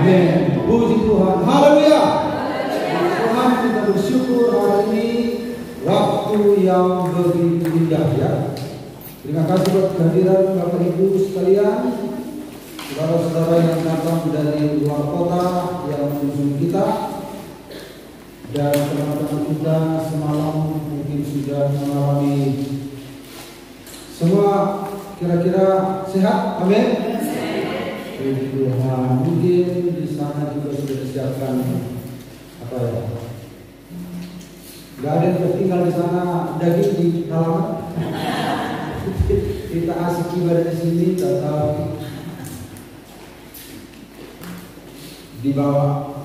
Amin. Puji Tuhan. Haleluya. Tuhan, kita bersyukur hari ini waktu yang begitu indah ya. Terima kasih buat kehadiran Bapak Ibu sekalian, saudara-saudara yang datang dari luar kota yang mengunjungi kita, dan teman-teman kita semalam mungkin sudah mengalami semua kira-kira sehat. Amin. Puji Tuhan. Mungkin di sana juga sudah disiapkan apa ya? Gak ada yang tertinggal di sana daging di halaman. Kita asik ibadah di sini, tetapi dibawa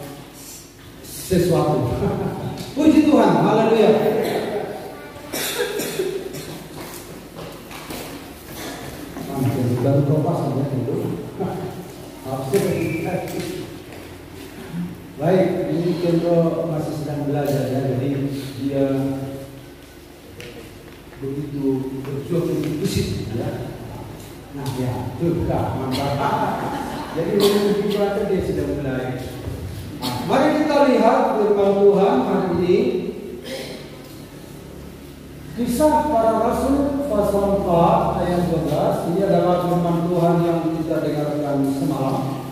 sesuatu. Puji Tuhan. Haleluya. Baru kopas saja itu. Baik, ini Kendro masih sedang belajar ya, jadi dia begitu berjuang untuk fisik ya. Nah ya, itu mantap. Jadi begitu belajar dia sudah mulai. Mari kita lihat firman Tuhan hari ini. Kisah para Rasul pasal 4 ayat 12. Ini adalah firman Tuhan yang kita dengarkan semalam,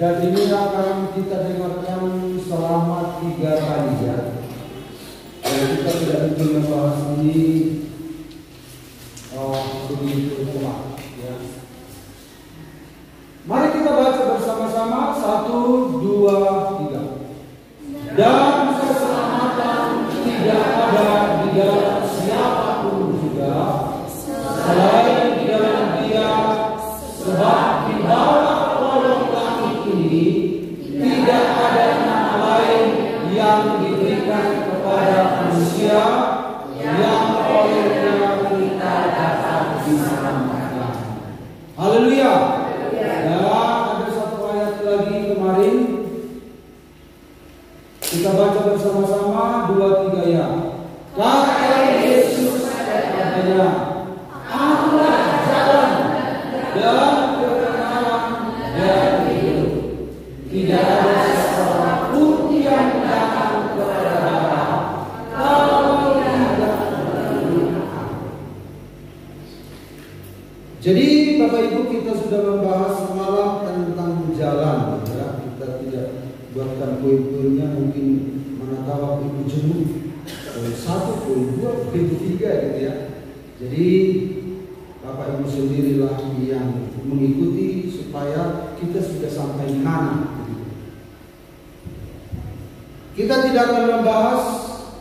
dan ini akan kita dengarkan selama 3 kali ya. Dan kita tidak mungkin membahas ini begitu cepat ya. Mari kita baca bersama-sama. 1, 2, 3. Dan keselamatan tidak ada di dalam siapapun juga selain di dalam Dia, sebab di bawah kolong langit ini tidak ada nama lain yang diberikan kepada manusia yang olehnya kita dapat diselamatkan. Haleluya. Dan ada satu ayat lagi kemarin kita baca bersama-sama, 2, 3 ya. Kata Yesus kepadanya, Akulah jalan dan kebenaran dan hidup. Tidak ada seorang pun yang datang kepada Bapa kalau tidak melalui Aku. Jadi Bapak Ibu, kita sudah membahas semalam tentang jalan ya. Kita tidak buatkan poin-poinnya, mungkin mana tahu Bapak Ibu jenuh. Poin 1, poin 2, poin 3 gitu ya. Jadi Bapak Ibu sendirilah yang mengikuti supaya kita sudah sampai di mana. Kita tidak akan membahas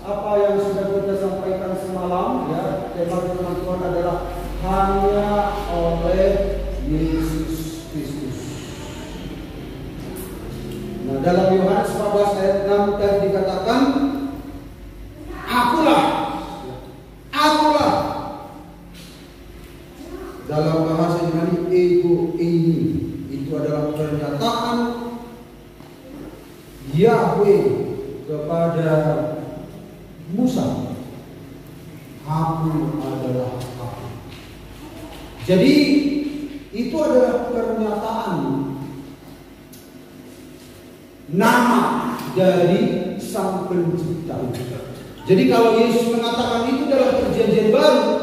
apa yang sudah kita sampaikan semalam ya. Tema firman Tuhan adalah hanya oleh Yesus Kristus. Nah, dalam Yohanes 14 ayat 6 tadi dikatakan, Akulah. Dalam bahasa Yunani ego ini, itu adalah pernyataan Yahweh kepada Musa. Aku adalah aku. Jadi itu adalah pernyataan nama dari Sang Pencipta. Jadi kalau Yesus mengatakan itu dalam perjanjian baru,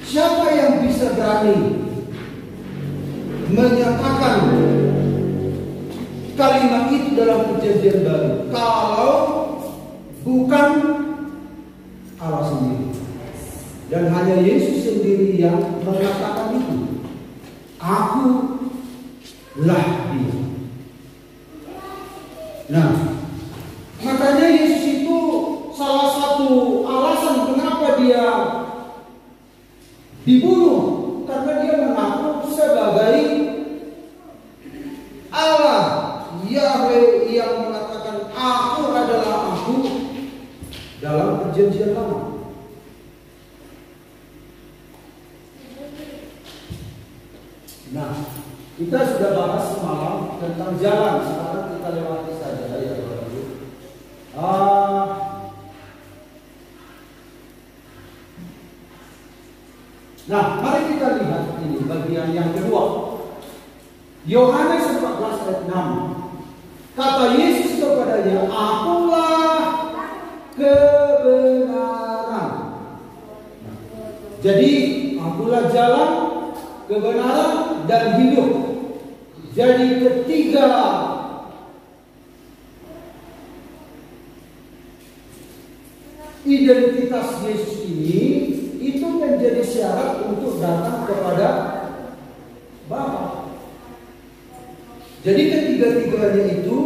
siapa yang bisa berani menyatakan kalimat itu dalam perjanjian baru kalau bukan Allah sendiri? Dan hanya Yesus sendiri yang mengatakan itu. Akulah Dia. Nah, makanya Yesus itu salah satu alasan kenapa Dia dibunuh, karena Dia mengaku sebagai Allah, Yahweh, yang mengatakan Aku adalah Aku dalam perjanjian lama. Nah, kita sudah bahas semalam tentang jalan. Sekarang kita lewati saja ya Bapak Ibu. Nah, mari kita lihat ini bagian yang kedua. Yohanes 14 ayat 6. Kata Yesus kepadanya, "Akulah kebenaran." Jadi, akulah jalan, kebenaran, dan hidup. Jadi ketiga identitas Yesus ini itu menjadi syarat untuk datang kepada Bapa. Jadi ketiga-tiganya itu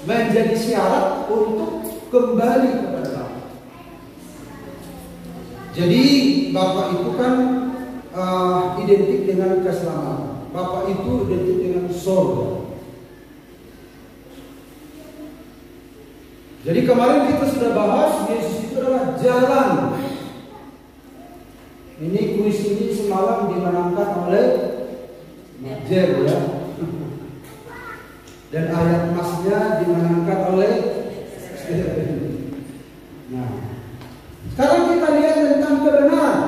menjadi syarat untuk kembali kepada Bapa. Jadi Bapa itu kan identik dengan keselamatan. Bapa itu identik dengan surga. Jadi kemarin kita sudah bahas Yesus itu adalah jalan. Ini kuis ini semalam dimenangkan oleh Jer ya. Dan ayat emasnya dimenangkan oleh Stephen. Nah, sekarang kita lihat tentang kebenaran.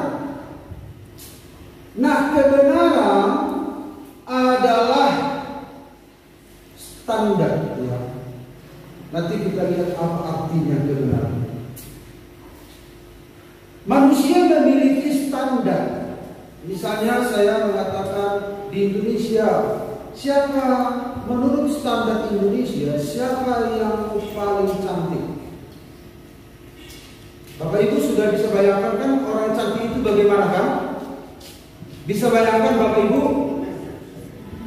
Nah, kebenaran adalah standar ya. Nanti kita lihat apa artinya kebenaran. Manusia memiliki standar. Misalnya saya mengatakan di Indonesia, siapa menurut standar Indonesia, siapa yang paling cantik? Bapak Ibu sudah bisa bayangkan kan orang cantik itu bagaimana kan? Bisa bayangkan Bapak Ibu?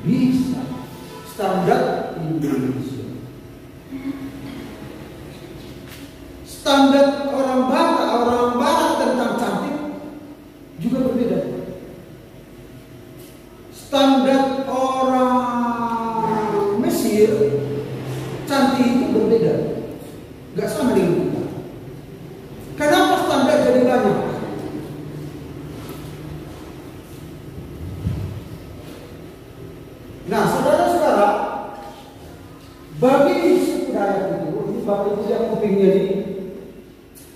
Bisa. Standar Indonesia. Standar orang barat tentang cantik juga berbeda. Standar orang Mesir cantik itu berbeda. Gak sama dengan kita. Kenapa standar jadi banyak? Nah, saudara-saudara, bagi suku Dayak itu, ini Bapak Ibu yang kupingnya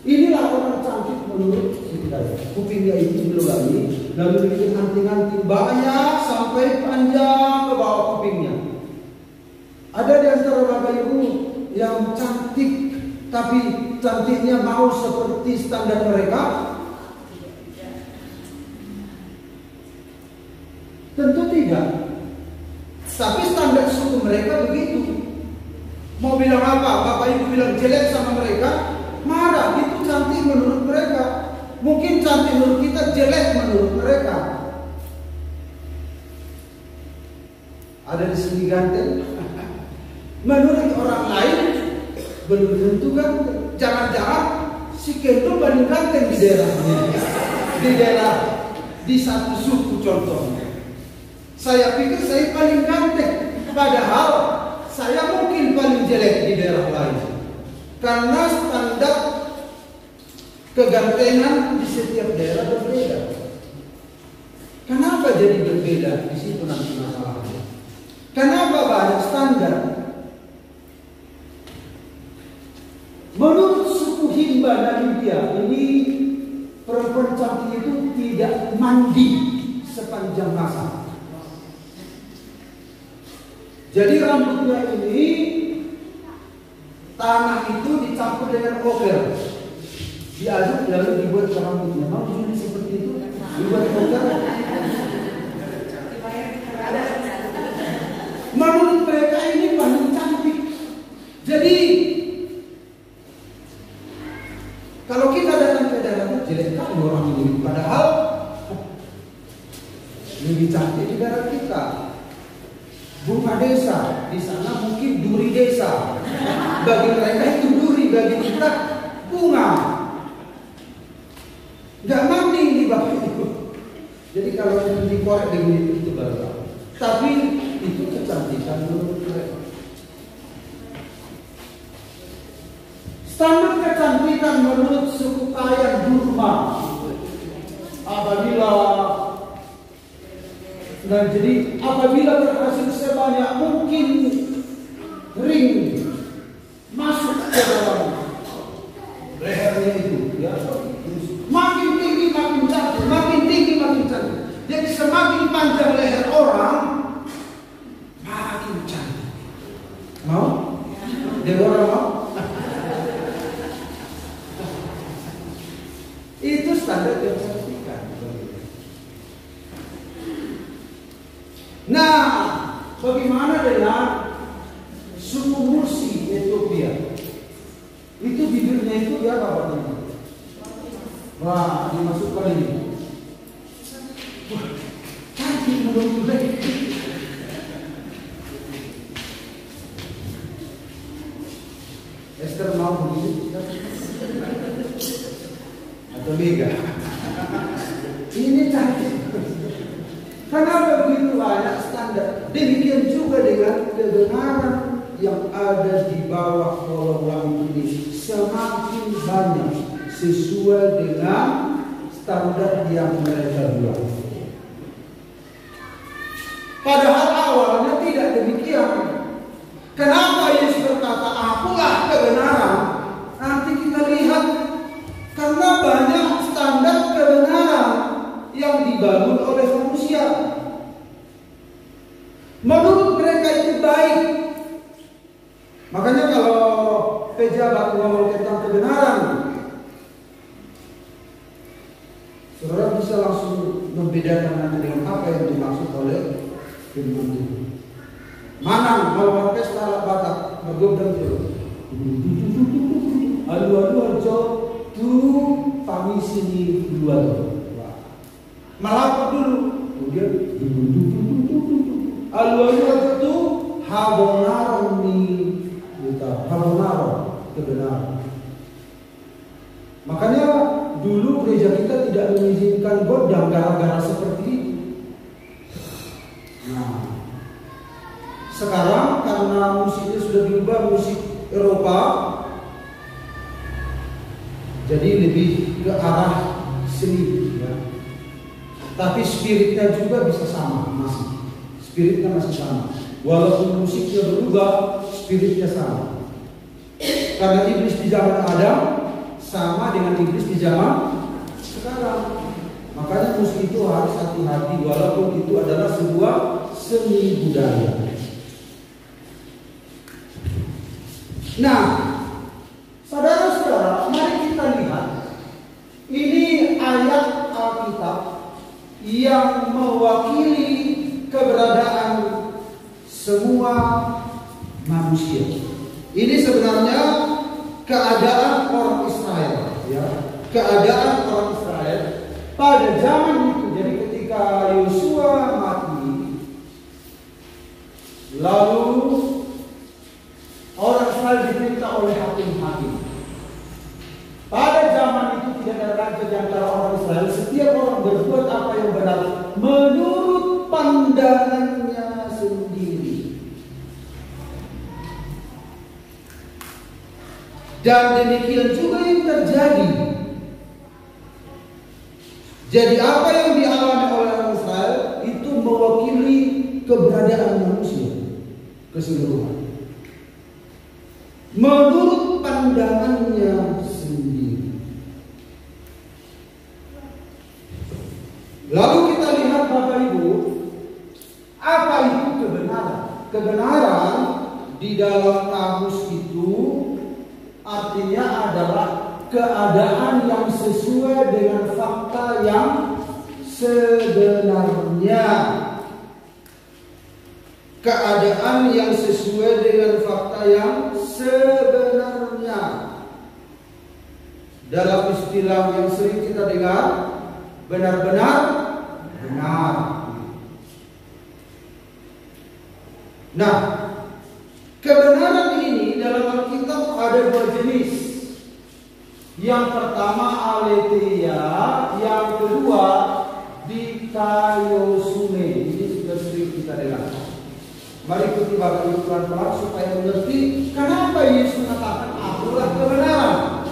inilah orang cantik menurut suku Dayak. Kupingnya itu dilubangi, lalu bikin anting-anting banyak sampai panjang ke bawah kupingnya. Ada di antara Bapak Ibu yang cantik, tapi cantiknya mau seperti standar mereka? Tentu tidak. Tapi standar suku mereka begitu. Mau bilang apa? Bapak Ibu bilang jelek sama mereka, marah. Itu cantik menurut mereka. Mungkin cantik menurut kita, jelek menurut mereka. Ada di sini ganteng. Menurut orang lain belum tentu ganteng. Jangan-jangan si Kendo paling ganteng di daerahnya. Di satu suku contohnya. Saya pikir saya paling ganteng, padahal saya mungkin paling jelek di daerah lain. Karena standar kegantengan di setiap daerah berbeda. Kenapa jadi berbeda? Di situ nanti masalahnya. Kenapa banyak standar? Menurut suku Himba Namibia, ini perempuan cantik itu tidak mandi sepanjang masa. Jadi rambutnya ini tanah itu dicampur dengan oker, diaduk lalu dibuat rambutnya. Mau jadi seperti itu? Dibuat oker. Menurut mereka ini paling cantik. Jadi kalau kita datang ke daerah jelek kan orang ini, padahal lebih cantik di daerah kita. Bunga desa, di sana mungkin duri desa. Bagi mereka itu duri, bagi kita bunga. Gak mandi ini Bapak Ibu. Jadi kalau dikorek dengan itu baru tahu. Tapi itu kecantikan menurut mereka. Standar kecantikan menurut suku Kayan Burma. Apabila berhasil sebanyak mungkin ring masuk ke dalam lehernya itu, ya, makin tinggi makin cantik, makin tinggi makin cantik. Jadi semakin panjang leher orang, Mau? Deborah mau? Itu standar yang saya berikan. Nah, bagaimana dengan suku Mursi Ethiopia? Itu bibirnya itu ya apa namanya? Wah, dimasukkan ini. Wah, cantik menurut gue. Esther mau begitu? Atau Mega? Ini cantik. Kenapa begitu banyak standar? Demikian juga dengan kebenaran yang ada di bawah kolom langit ini semakin banyak sesuai dengan standar yang mereka buat. Padahal awalnya tidak demikian. Kenapa Yesus berkata, "Akulah kebenaran"? Nanti kita lihat, karena banyak standar kebenaran yang dibangun oleh manusia. Menurut mereka itu baik. Makanya kalau pejabat ngomong tentang kebenaran, saudara bisa langsung membedakan nanti dengan apa yang dimaksud oleh firman Tuhan. Mana mau pesta alat Batak, bergobdang itu. Aduh tuh kami sini dua. Melapor dulu, kemudian alu-alu itu habonaron kebenaran. Makanya dulu gereja kita tidak mengizinkan godang gara-gara seperti itu. Nah, sekarang karena musiknya sudah diubah musik Eropa, jadi lebih ke arah seni, ya. Tapi spiritnya juga bisa sama, spiritnya masih sama. Walaupun musiknya berubah, spiritnya sama. Karena iblis di zaman Adam sama dengan iblis di zaman sekarang. Makanya musik itu harus hati-hati, walaupun itu adalah sebuah seni budaya. Nah, saudara-saudara, mari kita lihat. Ini ayat Alkitab yang mewakili keberadaan semua manusia. Ini sebenarnya keadaan orang Israel, ya. Keadaan orang Israel pada zaman itu. Jadi ketika Yosua mati, lalu orang Israel diperintah oleh hakim-hakim. Pada zaman itu tidak ada raja di antara orang Israel. Setiap orang berbuat apa yang benar menurut pandangannya sendiri. Dan demikian juga yang terjadi. Jadi apa yang dialami oleh orang Israel itu mewakili keberadaan manusia keseluruhan. Menurut pandangannya sendiri. Lalu kita lihat Bapak Ibu, apa itu kebenaran? Kebenaran di dalam kamus itu artinya adalah keadaan yang sesuai dengan fakta yang sebenarnya. Keadaan yang sesuai dengan fakta yang sebenarnya. Dalam istilah yang sering kita dengar, benar-benar benar. Nah, kebenaran ini dalam Alkitab ada dua jenis. Yang pertama aletheia, yang kedua dikaiosune. Ini sudah sering kita dengar. Mari ikuti Bapak Ibu pelan-pelan supaya mengerti kenapa Yesus mengatakan akulah kebenaran.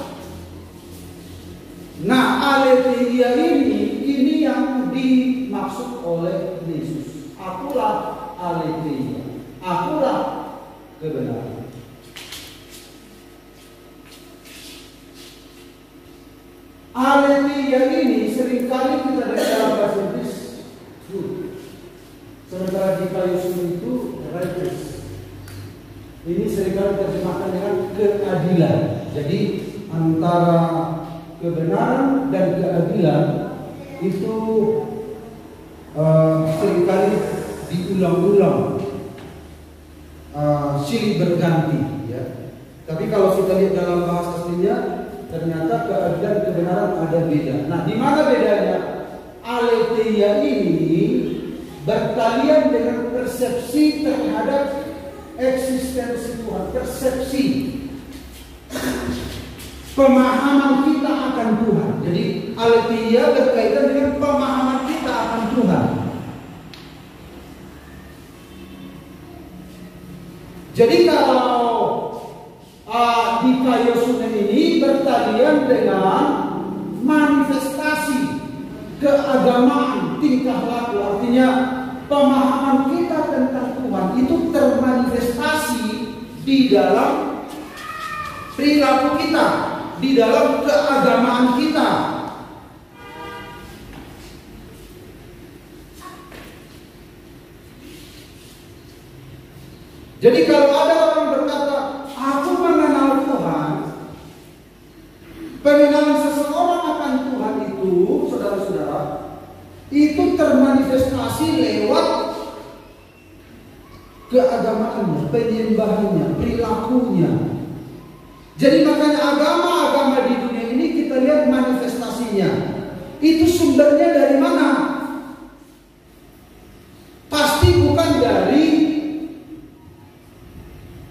Nah, aletheia ini yang dimaksud oleh Yesus. Akulah aletheia. Akulah kebenaran. Aletheia ini seringkali kita dengar dalam bahasa Inggris truth. Sementara di kayu itu righteous. ini seringkali terjemahkan dengan keadilan. Jadi antara kebenaran dan keadilan itu seringkali diulang-ulang, silih berganti, ya. Tapi kalau kita lihat dalam bahasa aslinya, ternyata keadilan dan kebenaran ada beda. Nah, di mana bedanya? Aletheia ini berkalian dengan persepsi terhadap eksistensi Tuhan, persepsi pemahaman kita akan Tuhan. Jadi aletheia berkaitan dengan pemahaman kita akan Tuhan. Jadi kalau dikaiosune ini berkalian dengan manifestasi keagamaan, tingkah laku, artinya pemahaman kita tentang Tuhan itu termanifestasi di dalam perilaku kita, di dalam keagamaan kita. Jadi kalau ada orang berkata, aku mengenal Tuhan, pengenalan seseorang akan Tuhan itu, saudara-saudara, itu termanifestasi lewat keagamaannya, penyembahannya, perilakunya. Jadi makanya agama-agama di dunia ini kita lihat manifestasinya. Itu sumbernya dari mana? Pasti bukan dari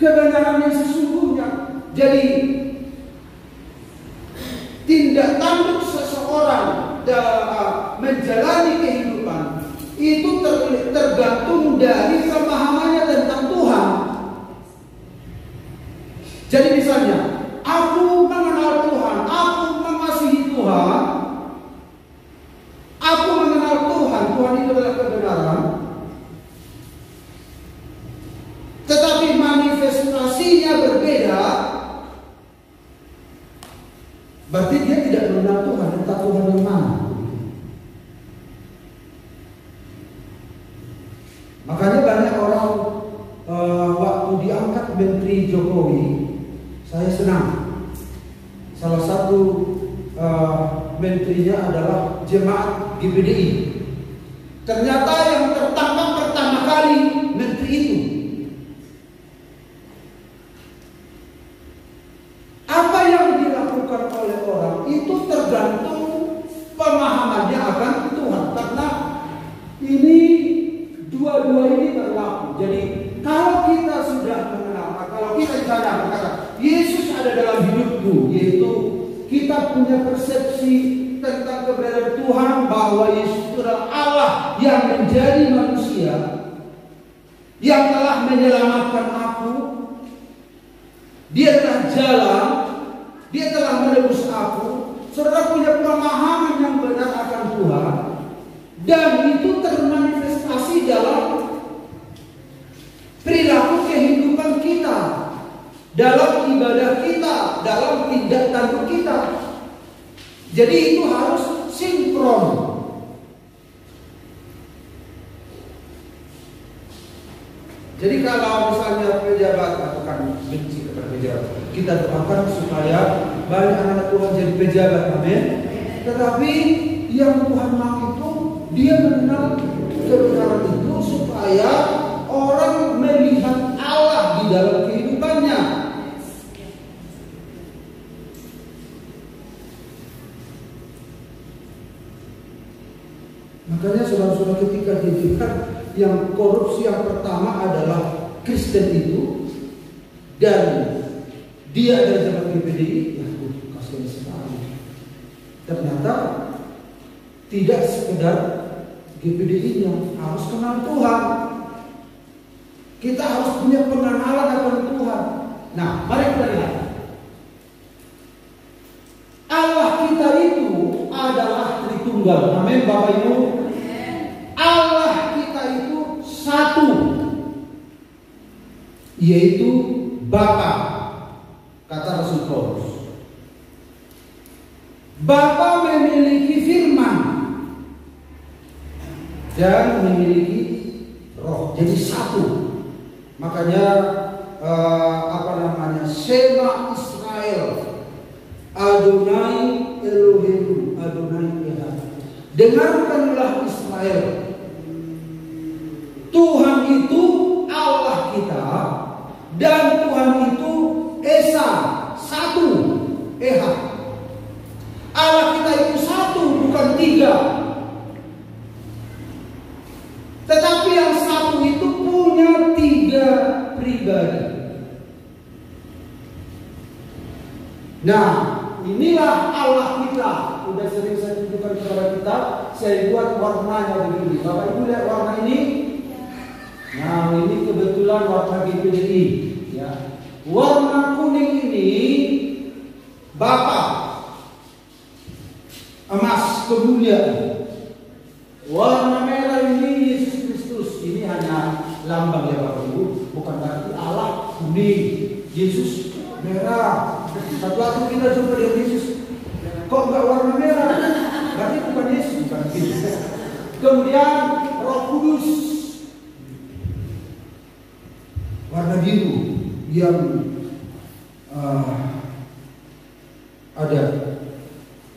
kebenaran yang sesungguhnya. Jadi tindak tanduk seseorang dalam menjalani kehidupan itu tergantung dari pemahamannya tentang Tuhan. Jadi misalnya, aku mengenal Tuhan, aku mengasihi Tuhan, aku mengenal Tuhan, Tuhan itu adalah kebenaran. Tetapi manifestasinya berbeda, berarti dia tidak mengenal Tuhan. Entah Tuhan yang mana. Makanya banyak orang waktu diangkat Menteri Jokowi, saya senang. Salah satu menterinya adalah jemaat GPDI. Ternyata yang tertangkap pertama kali menteri itu. Apa yang dilakukan oleh orang itu tergantung pemahamannya akan Tuhan. Karena ini dua-dua ini berlaku. Jadi kalau kita sudah mengenal, kalau kita misalnya berkata Yesus ada dalam hidupku, yaitu kita punya persepsi tentang keberadaan Tuhan bahwa Yesus itu adalah Allah yang menjadi manusia, yang telah menyelamatkan aku. Dia telah jalan, dia telah menebus aku. Saudara punya pemahaman yang benar akan Tuhan, dan itu termanifestasi dalam perilaku kehidupan kita, dalam ibadah kita, dalam tindak tanduk kita. Jadi itu harus sinkron. Jadi kalau misalnya pejabat, bukan benci kepada pejabat, kita doakan supaya banyak anak Tuhan jadi pejabat, amin. Tetapi yang Tuhan mau itu dia mengenal kebenaran itu supaya orang melihat Allah di dalam kehidupannya. Makanya saudara-saudara, ketika dilihat yang korupsi yang pertama adalah Kristen itu, dan dia adalah jemaat GPDI, ya kasihan sekali. Ternyata tidak sekedar GPDI-nya harus kenal Tuhan. Kita harus punya pengenalan akan Tuhan. Nah, mari kita lihat. Allah kita itu adalah Tritunggal. Amin, Bapak Ibu. Allah kita itu satu, yaitu Bapa, kata Rasul Paulus. Bapa memiliki firman dan memiliki roh. Jadi satu. Makanya Shema Israel, Adonai Elohim, Adonai Echad. Dengarkanlah Israel, Tuhan itu Allah kita, dan Tuhan itu Esa, satu, Echad. Allah kita itu satu, bukan tiga. Tetapi yang satu itu punya tiga pribadi. Nah, inilah Allah kita. Udah sering saya tunjukkan kepada kita. Saya buat warnanya begini. Bapak Ibu lihat warna ini. Nah, ini kebetulan warna GPDI. Ya. Warna kuning ini Bapa, emas kemuliaan. Warna merah ini Yesus Kristus. Ini hanya lambang ya Bapak Ibu. Bukan berarti Allah kuning, Yesus merah. Satu waktu kita jumpa dengan Yesus, kok nggak warna merah? Berarti bukan Yesus, bukan Yesus. Kemudian Roh Kudus, warna biru yang ada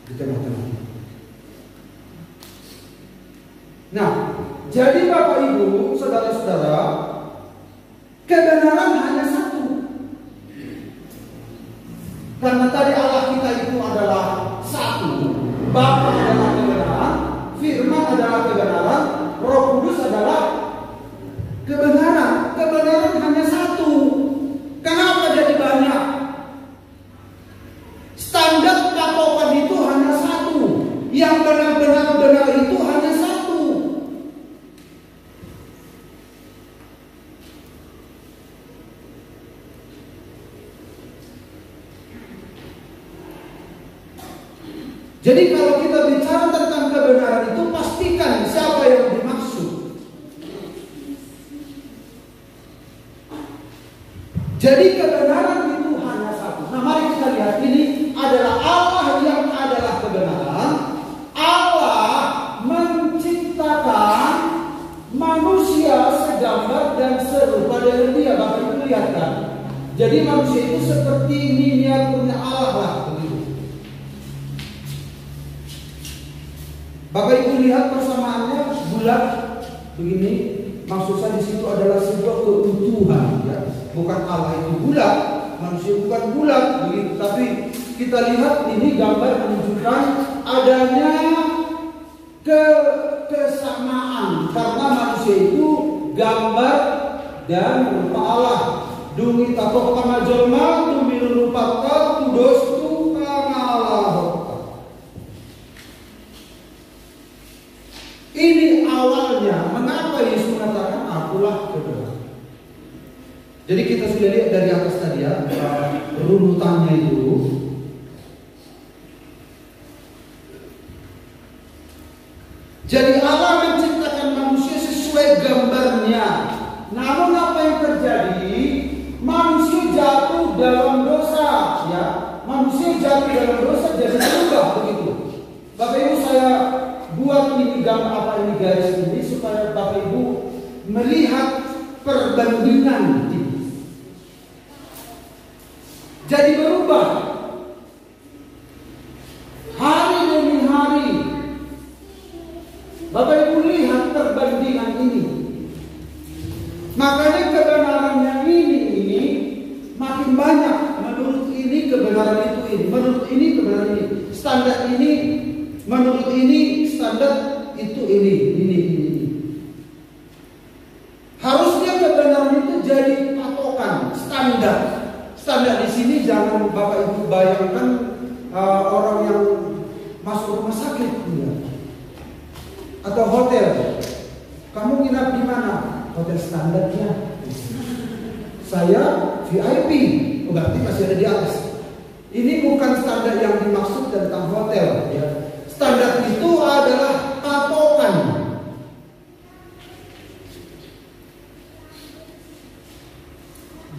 di tengah-tengah. Nah, jadi Bapak Ibu, saudara-saudara, kebenaran hanya satu. Karena tadi Allah kita itu adalah satu, Bapa adalah kebenaran, Firman adalah kebenaran, Roh Kudus adalah kebenaran. Kebenaran hanya satu. Kenapa jadi banyak? Standar patokan itu hanya satu. Yang benar-benar benar itu hanya satu. Jadi kalau kita bicara tentang kebenaran itu, pastikan siapa yang dimaksud. Jadi kebenaran itu hanya satu. Nah, mari kita lihat, ini adalah Allah yang adalah kebenaran. Allah menciptakan manusia segambar dan serupa dengan Dia. Bapak Ibu lihat kan? Jadi manusia itu seperti miniaturnya Allah lah. Bapak Ibu lihat persamaannya bulat begini. Maksud saya di situ adalah sebuah keutuhan, ya. Bukan Allah itu bulat, manusia bukan bulat begitu. Tapi kita lihat ini gambar menunjukkan adanya kesamaan, karena manusia itu gambar dan rupa Allah. Dungi tato kana jelma tumil rupa tudos tu kana Allah. Ini awalnya. Mengapa Yesus mengatakan akulah kebenaran? Jadi kita sudah lihat dari atas tadi ya, runutannya itu. Jadi Allah menciptakan manusia sesuai gambarnya. Namun apa yang terjadi? Manusia jatuh dalam dosa, ya. Manusia jatuh dalam dosa jadi berubah begitu. Bapak Ibu, saya buat ini gambar apa ini garis ini supaya Bapak Ibu melihat perbandingan ini. Jadi berubah hari demi hari. Bapak Ibu lihat perbandingan ini. Makanya kebenaran yang ini makin banyak. Menurut ini kebenaran itu ini, menurut ini kebenaran ini, standar ini. Menurut ini standar itu ini. Harusnya kebenaran itu jadi patokan, standar. Standar di sini jangan Bapak Ibu bayangkan orang yang masuk rumah sakit, ya. Atau hotel. Kamu nginap di mana? Hotel standarnya. Saya VIP, berarti masih ada di atas. Ini bukan standar yang dimaksud tentang hotel, ya. Standar itu adalah patokan.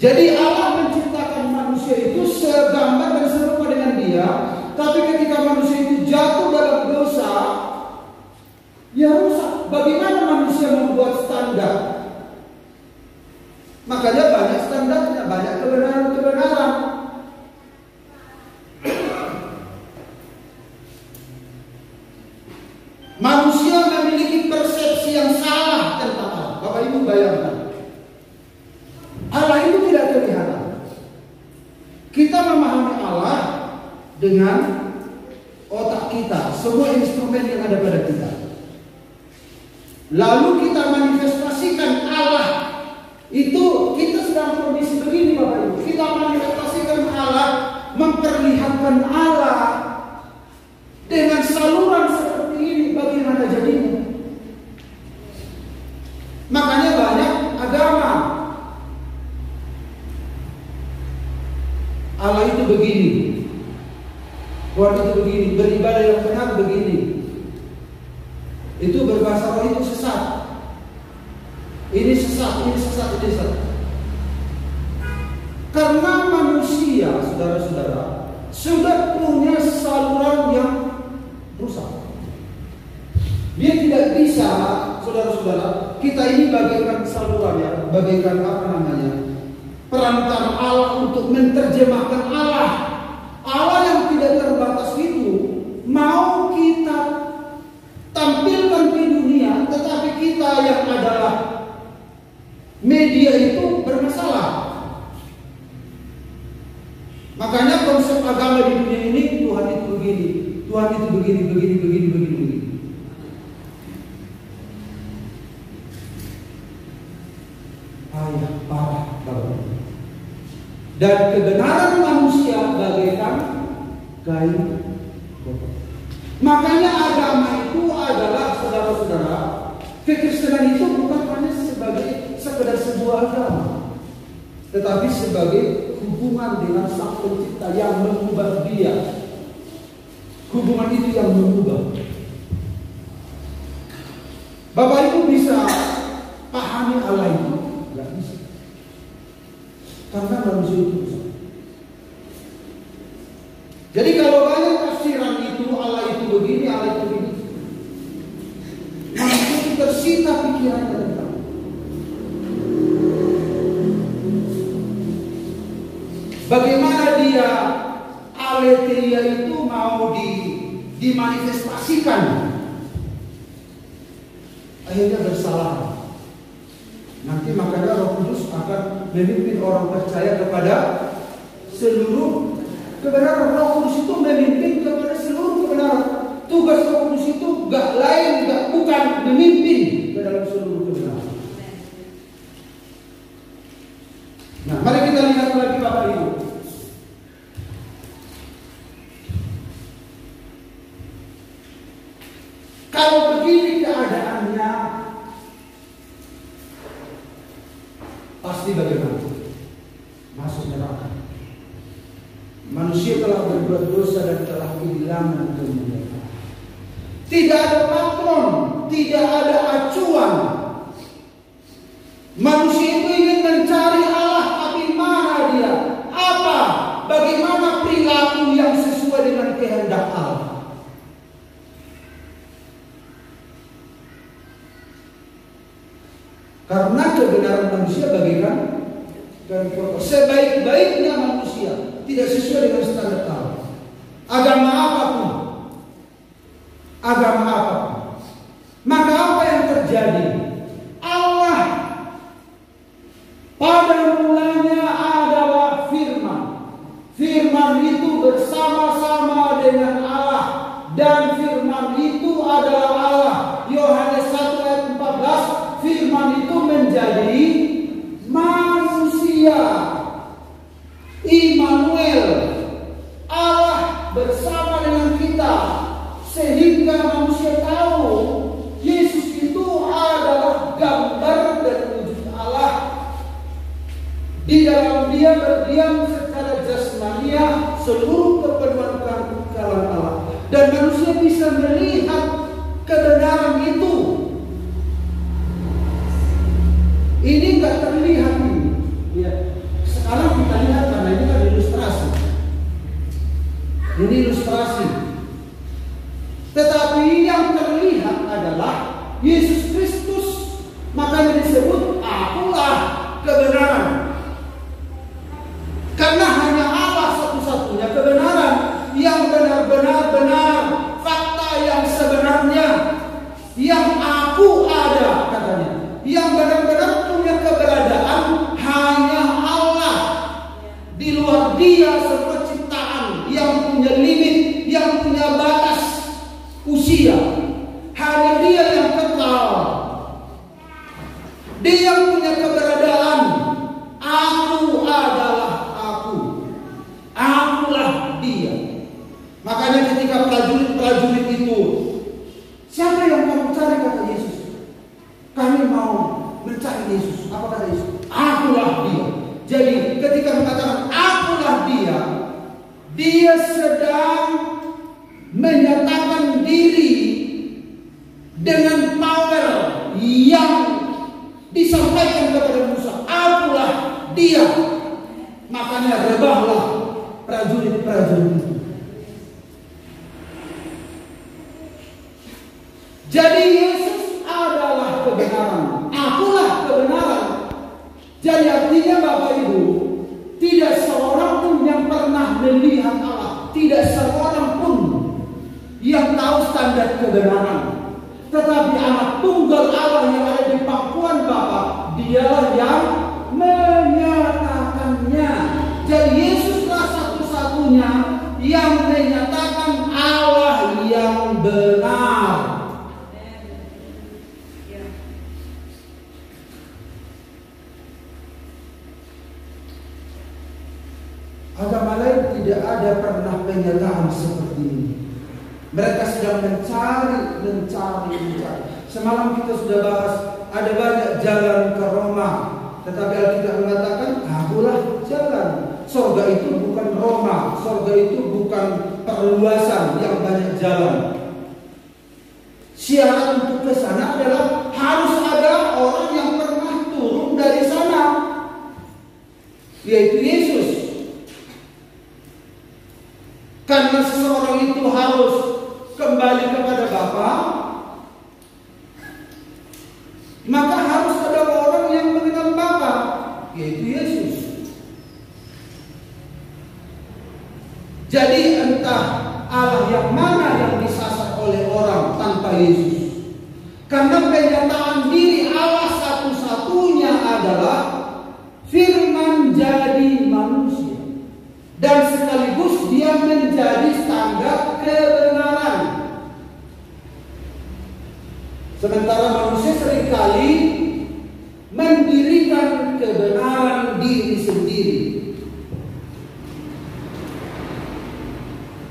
Jadi Allah menciptakan manusia itu segambar dan serupa dengan Dia. Tapi ketika manusia itu jatuh dalam dosa, ya rusak. Bagaimana manusia membuat standar? Makanya banyak standarnya, banyak dengan otak kita, semua instrumen yang ada pada kita. Lalu kita manifestasikan Allah. Itu kita sedang kondisi begini Bapak Ibu. Kita manifestasikan Allah, memperlihatkan Allah dengan saluran seperti ini, bagaimana jadinya? Makanya banyak agama Allah itu begini, Tuhan itu begini, beribadah yang benar begini. Itu berbahasa roh itu sesat. Ini sesat, ini sesat, ini sesat. Karena manusia, saudara-saudara, sudah punya saluran yang rusak. Dia tidak bisa, saudara-saudara, kita ini bagaikan saluran ya, bagaikan apa namanya, perantara Allah untuk menerjemahkan Allah. Allah yang tidak terbatas itu mau kita tampilkan di dunia, tetapi kita yang adalah media itu bermasalah. Makanya konsep agama di dunia ini, Tuhan itu begini, Tuhan itu begini, begini, begini, begini, begini. Ayah, parah banget. Dan kebenaran manusia bagaikan kain kotor. Makanya agama itu adalah, saudara-saudara, kekristenan itu bukan hanya sebagai sekedar sebuah agama, tetapi sebagai hubungan dengan Sang Pencipta yang mengubah dia. Hubungan itu yang mengubah. Bapak Ibu bisa pahami Allah itu? Tidak bisa. Karena manusia itu bisa. Jadi kalau banyak tafsiran itu, Allah itu begini, Allah itu begini, manusia itu tersita pikirannya tentang. Bagaimana dia aletheia itu mau dimanifestasikan, akhirnya bersalah. Nanti makanya Roh Kudus akan memimpin orang percaya kepada seluruh kebenaran. Roh Kudus itu memimpin kepada seluruh kebenaran. Tugas Roh Kudus itu gak lain, gak bukan memimpin ke dalam seluruh kebenaran. Nah, mari kita lihat lagi Bapak Ibu. Kalau begini keadaannya, pasti bagaimana? Masuk neraka. Manusia telah berbuat dosa dan telah kehilangan kemuliaan. Tidak ada patron, tidak ada acuan. Manusia itu ingin mencari Allah, tapi mana dia? Apa? Bagaimana perilaku yang sesuai dengan kehendak Allah? Karena kebenaran manusia bagaikan kain kotor. Sebaik-baiknya manusia tidak sesuai dengan standar Allah. Agama apapun, agama apapun. Maka apa yang terjadi? Allah pada mulanya adalah firman. Firman itu bersama-sama dengan Allah, dan firman itu adalah Allah. Yohanes 1 ayat 14, firman itu menjadi manusia. Immanuel, Allah bersama dengan kita, sehingga manusia tahu Yesus itu adalah gambar dan wujud Allah. Di dalam dia berdiam secara jasmania seluruh kepenuhan kekalan Allah, dan manusia bisa melihat kebenaran itu. Ini nggak terlihat ini. Ya. Sekarang kita lihat karena ini kan ilustrasi. Ini ilustrasi. Tetapi yang terlihat adalah Yesus Kristus. Makanya disebut akulah kebenaran. Karena hanya Allah satu-satunya kebenaran yang benar-benar benar, fakta yang sebenarnya, yang aku ada katanya. Yang benar-benar punya keberadaan hanya Allah. Di luar dia semua ciptaan yang punya limit Dia punya keberadaan. Aku adalah aku. Akulah dia. Makanya ketika prajurit-prajurit itu, siapa yang kamu cari, kata Yesus? Kami mau mencari Yesus. Apa kata Yesus? Akulah dia. Jadi ketika mengatakan akulah dia, dia sedang menyatakan diri dengan power yang disampaikan kepada Musa. Akulah dia. Makanya rebahlah prajurit-prajurit itu. Jadi Yesus adalah kebenaran. Akulah kebenaran. Jadi artinya Bapak Ibu, tidak seorang pun yang pernah melihat Allah, tidak seorang pun yang tahu standar kebenaran. Tetapi anak tunggal Allah yang ada di pangkuan Bapa, dialah yang menyatakannya. Jadi Yesuslah satu-satunya yang menyatakan Allah yang benar. Agama lain tidak ada pernah penyataan seperti ini. Mereka sedang mencari. Semalam kita sudah bahas, ada banyak jalan ke Roma, tetapi Alkitab mengatakan, akulah jalan. Surga itu bukan Roma, surga itu bukan perluasan yang banyak jalan. Syarat untuk ke sana adalah harus ada orang yang pernah turun dari sana, yaitu Yesus. Karena seseorang itu harus kembali kepada Bapa, maka harus ada orang yang mengenal Bapa, yaitu Yesus. Jadi entah Allah yang mana yang disasar oleh orang tanpa Yesus. Karena penyataan diri Allah satu-satunya adalah firman jadi manusia. Dan sekaligus dia menjadi standar kebenaran. Sementara manusia seringkali mendirikan kebenaran diri sendiri.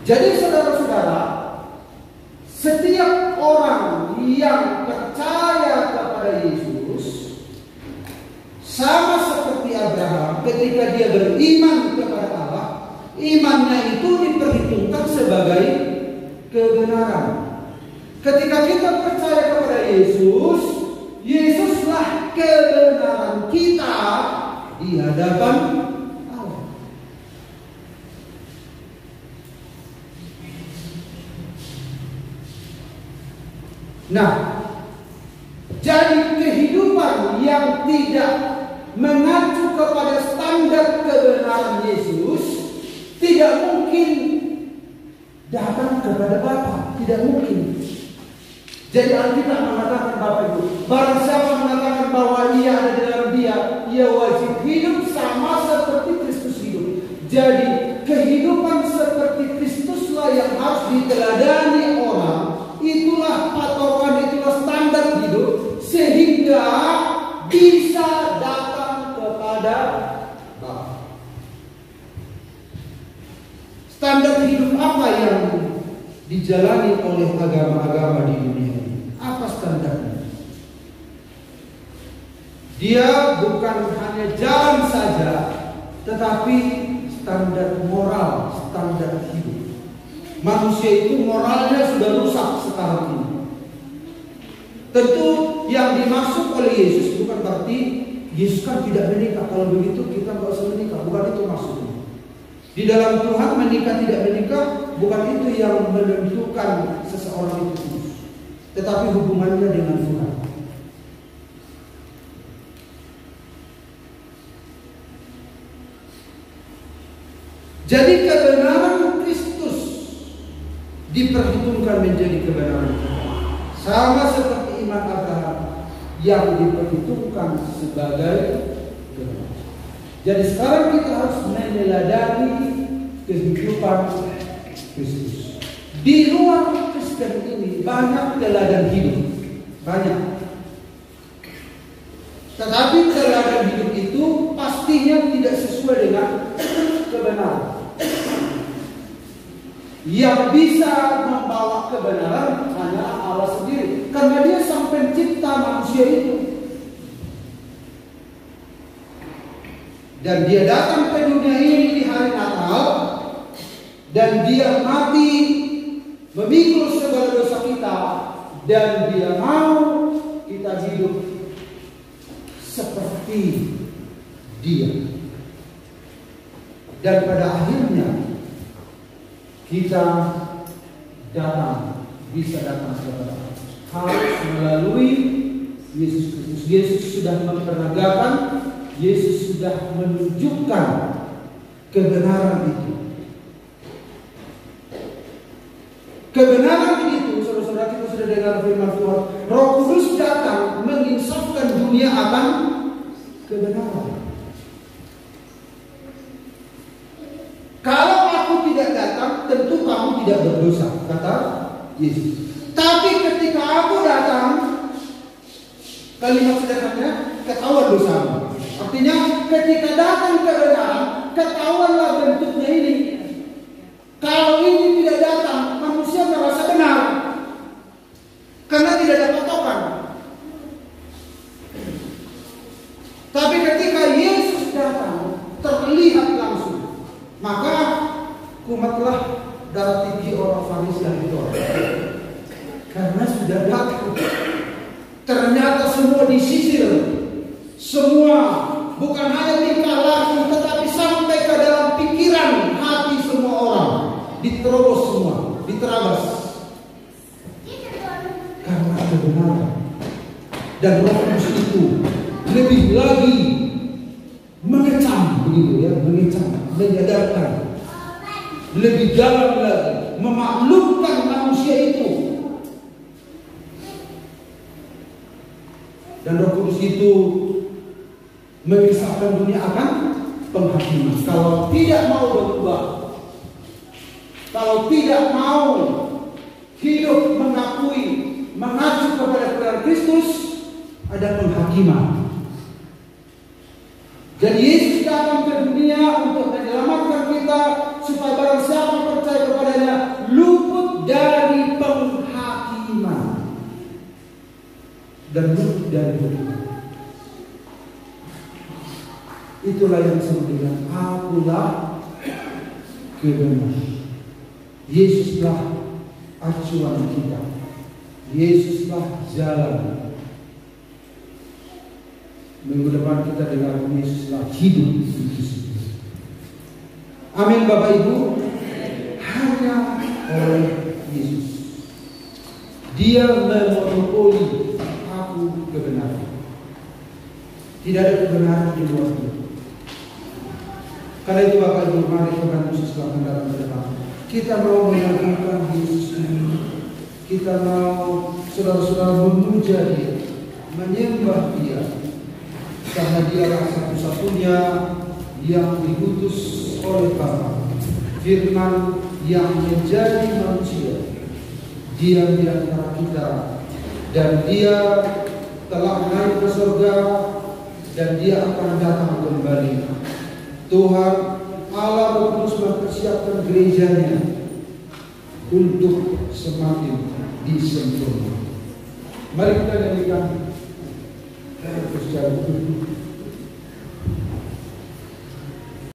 Jadi saudara-saudara, setiap orang yang percaya kepada Yesus, sama seperti Abraham ketika dia beriman kepada Allah, imannya itu diperhitungkan sebagai kebenaran. Ketika kita percaya kepada Yesus, Yesuslah kebenaran kita di hadapan Allah. Nah, jadi kehidupan yang tidak mengacu kepada standar kebenaran Yesus tidak mungkin datang kepada Bapa, tidak mungkin. Jadi Alkitab mengatakan, Bapak Ibu, barang siapa mengatakan bahwa ia ada di dalam dia, ia wajib hidup sama seperti Kristus hidup. Jadi kehidupan seperti Kristuslah yang harus diteladani orang. Itulah patokan, itulah standar hidup, sehingga bisa datang kepada Bapa. Standar hidup apa yang dijalani oleh agama-agama di dunia ini? Apa standarnya? Dia bukan hanya jalan saja, tetapi standar moral, standar hidup. Manusia itu moralnya sudah rusak sekarang ini. Tentu yang dimaksud oleh Yesus bukan berarti Yesus kan tidak menikah. Kalau begitu kita nggak usah menikah. Bukan itu maksudnya. Di dalam Tuhan menikah tidak menikah bukan itu yang menentukan seseorang itu kudus, tetapi hubungannya dengan Tuhan. Jadi kebenaran Kristus diperhitungkan menjadi kebenaran kita. Sama seperti iman Abraham yang diperhitungkan sebagai kebenaran. Jadi sekarang kita harus meneladani kehidupan Kristus. Di luar Kristen ini banyak teladan hidup, banyak. Tetapi teladan hidup itu pastinya tidak sesuai dengan kebenaran. Yang bisa membawa kebenaran hanyalah Allah sendiri, karena Dia sang pencipta manusia itu. Dan Dia datang ke dunia ini di hari Natal, dan Dia mati memikul segala dosa kita, dan Dia mau kita hidup seperti Dia. Dan pada akhirnya kita bisa datang kepada Allah harus melalui Yesus Kristus. Yesus sudah memperagakan, Yesus sudah menunjukkan kebenaran itu. Kebenaran itu, saudara-saudara, kita sudah dengar firman Tuhan. Roh Kudus datang menginsafkan dunia akan kebenaran. Kalau aku tidak datang, tentu kamu tidak berdosa, kata Yesus. Tapi ketika aku datang, kalimat sederhananya, ketahuan dosamu. Artinya ketika datang kebenaran, ketahuanlah bentuknya ini. Kalau ini tidak datang, manusia merasa benar, karena tidak ada patokan. Tapi ketika Yesus datang, terlihat langsung. Maka kumatlah darah tinggi orang Farisi dan Herodias, karena sudah datang. Ternyata semua disisir, semua bukan hanya tingkah laku, tetapi sampai ke dalam pikiran hati semua orang, diterobos semua, diterabas karena kebenaran. Dan Roh Kudus itu lebih lagi mengecam, begitu ya, mengecam, menyadarkan lebih dalam lagi, memaklumkan manusia itu. Dan Roh Kudus itu memisahkan dunia akan penghakiman. Kalau tidak mau berubah, kalau tidak mau hidup mengakui, mengacu kepada kebenaran Kristus, ada penghakiman. Dan Yesus datang ke dunia untuk menyelamatkan kita, supaya barang siapa percaya kepadanya luput dari penghakiman dan luput dari hukuman. Itulah yang disebut dengan akulah kebenaran. Yesuslah acuan kita, Yesuslah jalan. Minggu depan kita dengar Yesuslah hidup. Amin Bapak Ibu. Hanya oleh Yesus Dia memonopoli aku kebenaran. Tidak ada kebenaran di luar Dia. Karena itu Bapak Ibu, mari Tuhan Yesus akan datang ke depan. Kita mau mengagungkan Yesus ini. Kita mau saudara-saudara memuja Dia, menyembah Dia, karena Dialah satu-satunya yang diutus oleh Bapa, Firman yang menjadi manusia, Dia di antara kita, dan Dia telah naik ke surga, dan Dia akan datang kembali. Tuhan Allah Kudus mempersiapkan gerejanya untuk semakin disempurnakan. Mari kita nyanyikan secara